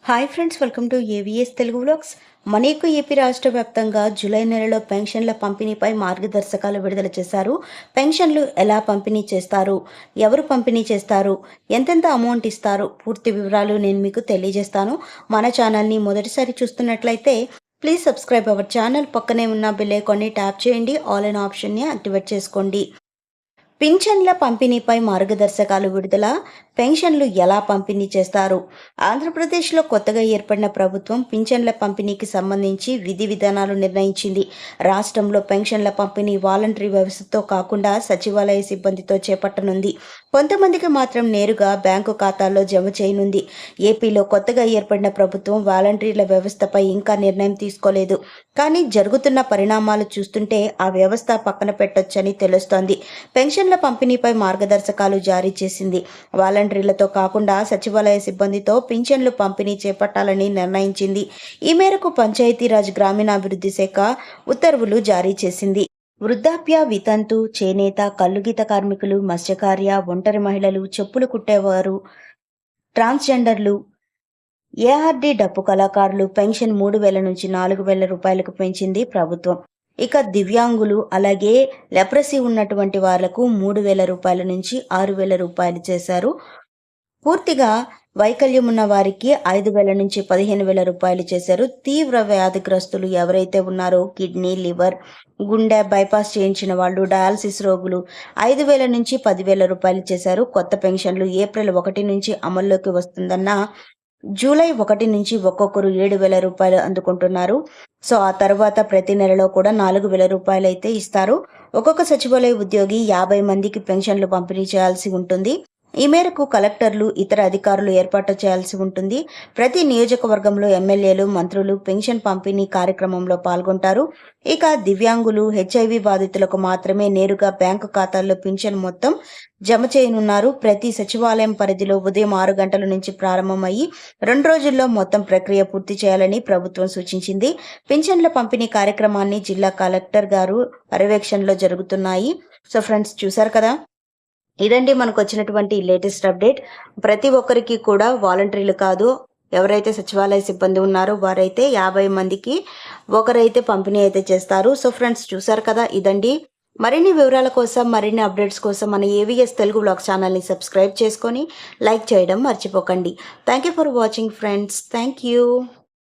Hi friends, welcome to AVS Telugu vlogs. మనకు AP రాష్ట్ర వ్యాప్తంగా జూలై నెలలో పెన్షన్ల పంపిణీపై మార్గదర్శకాలు విడుదల చేశారు. పెన్షన్లు ఎలా పంపిణీ చేస్తారు, ఎవరు పంపిణీ చేస్తారు, ఎంతెంత అమౌంట్ ఇస్తారు, పూర్తి వివరాలు నేను మీకు తెలియజేస్తాను. మన ఛానల్ని మొదటిసారి చూస్తున్నట్లయితే ప్లీజ్ సబ్స్క్రైబ్ అవర్ ఛానల్. పక్కనే ఉన్న బెల్ ఐకాన్ని ట్యాప్ చేయండి. ఆల్ అనే ఆప్షన్ని యాక్టివేట్ చేసుకోండి. పింఛన్ల పంపిణీపై మార్గదర్శకాలు విడుదల. పెన్షన్లు ఎలా పంపిణీ చేస్తారు? ఆంధ్రప్రదేశ్లో కొత్తగా ఏర్పడిన ప్రభుత్వం పింఛన్ల పంపిణీకి సంబంధించి విధి విధానాలు నిర్ణయించింది. రాష్ట్రంలో పెన్షన్ల పంపిణీ వాలంటరీ వ్యవస్థతో కాకుండా సచివాలయ సిబ్బందితో చేపట్టనుంది. కొంతమందికి మాత్రం నేరుగా బ్యాంకు ఖాతాల్లో జమ చేయనుంది. ఏపీలో కొత్తగా ఏర్పడిన ప్రభుత్వం వాలంటీర్ల వ్యవస్థపై ఇంకా నిర్ణయం తీసుకోలేదు. కానీ జరుగుతున్న పరిణామాలు చూస్తుంటే ఆ వ్యవస్థ పక్కన పెట్టొచ్చని తెలుస్తోంది. పెన్షన్ల పంపిణీపై మార్గదర్శకాలు జారీ చేసింది. వాలంటీర్లతో కాకుండా సచివాలయ సిబ్బందితో పింఛన్లు పంపిణీ చేపట్టాలని నిర్ణయించింది. ఈ మేరకు పంచాయతీరాజ్ గ్రామీణాభివృద్ధి శాఖ ఉత్తర్వులు జారీ చేసింది. వృద్ధాప్య, వితంతు, చేనేత, కల్లుగీత కార్మికులు, మత్స్యకార్య, ఒంటరి మహిళలు, చెప్పులు కుట్టేవారు, ట్రాన్స్జెండర్లు, ఏఆర్డీ డప్పు కళాకారులు పెన్షన్ 3,000 నుంచి 4,000 రూపాయలకు పెంచింది ప్రభుత్వం. ఇక దివ్యాంగులు, అలాగే లెప్రసీ ఉన్నటువంటి వాళ్లకు 3,000 రూపాయల నుంచి 6,000 రూపాయలు చేశారు. పూర్తిగా వైకల్యం ఉన్న వారికి 5,000 నుంచి 15,000 రూపాయలు చేశారు. తీవ్ర వ్యాధిగ్రస్తులు ఎవరైతే ఉన్నారో, కిడ్నీ, లివర్, గుండె బైపాస్ చేయించిన వాళ్ళు, డయాలసిస్ రోగులు 5,000 నుంచి 10,000 రూపాయలు చేశారు. కొత్త పెన్షన్లు ఏప్రిల్ 1 నుంచి అమల్లోకి వస్తుందన్న జూలై 1 నుంచి ఒక్కొక్కరు 7,000 రూపాయలు అందుకుంటున్నారు. సో ఆ తర్వాత ప్రతి నెలలో కూడా 4,000 రూపాయలు అయితే ఇస్తారు. ఒక్కొక్క సచివాలయ ఉద్యోగి 50 మందికి పెన్షన్లు పంపిణీ చేయాల్సి ఉంటుంది. ఈ మేరకు కలెక్టర్లు, ఇతర అధికారులు ఏర్పాటు చేయాల్సి ఉంటుంది. ప్రతి నియోజకవర్గంలో ఎమ్మెల్యేలు, మంత్రులు పెన్షన్ పంపిణీ కార్యక్రమంలో పాల్గొంటారు. ఇక దివ్యాంగులు, హెచ్ఐవి బాధితులకు మాత్రమే నేరుగా బ్యాంకు ఖాతాల్లో పింఛన్ మొత్తం జమ చేయనున్నారు. ప్రతి సచివాలయం పరిధిలో ఉదయం 6 గంటల నుంచి ప్రారంభమయ్యి 2 రోజుల్లో మొత్తం ప్రక్రియ పూర్తి చేయాలని ప్రభుత్వం సూచించింది. పింఛన్ల పంపిణీ కార్యక్రమాన్ని జిల్లా కలెక్టర్ గారు పర్యవేక్షణలో జరుగుతున్నాయి. సో ఫ్రెండ్స్, చూసారు కదా, ఇదండి మనకు వచ్చినటువంటి లేటెస్ట్ అప్డేట్. ప్రతి ఒక్కరికి కూడా వాలంటీర్లు కాదు, ఎవరైతే సచివాలయ సిబ్బంది ఉన్నారో వారైతే 50 మందికి ఒకరైతే పంపిణీ అయితే చేస్తారు. సో ఫ్రెండ్స్, చూసారు కదా, ఇదండి. మరిన్ని వివరాల కోసం, మరిన్ని అప్డేట్స్ కోసం మన ఏవిఎస్ తెలుగు బ్లాగ్ ఛానల్ని సబ్స్క్రైబ్ చేసుకొని లైక్ చేయడం మర్చిపోకండి. Thank you for watching friends. Thank you.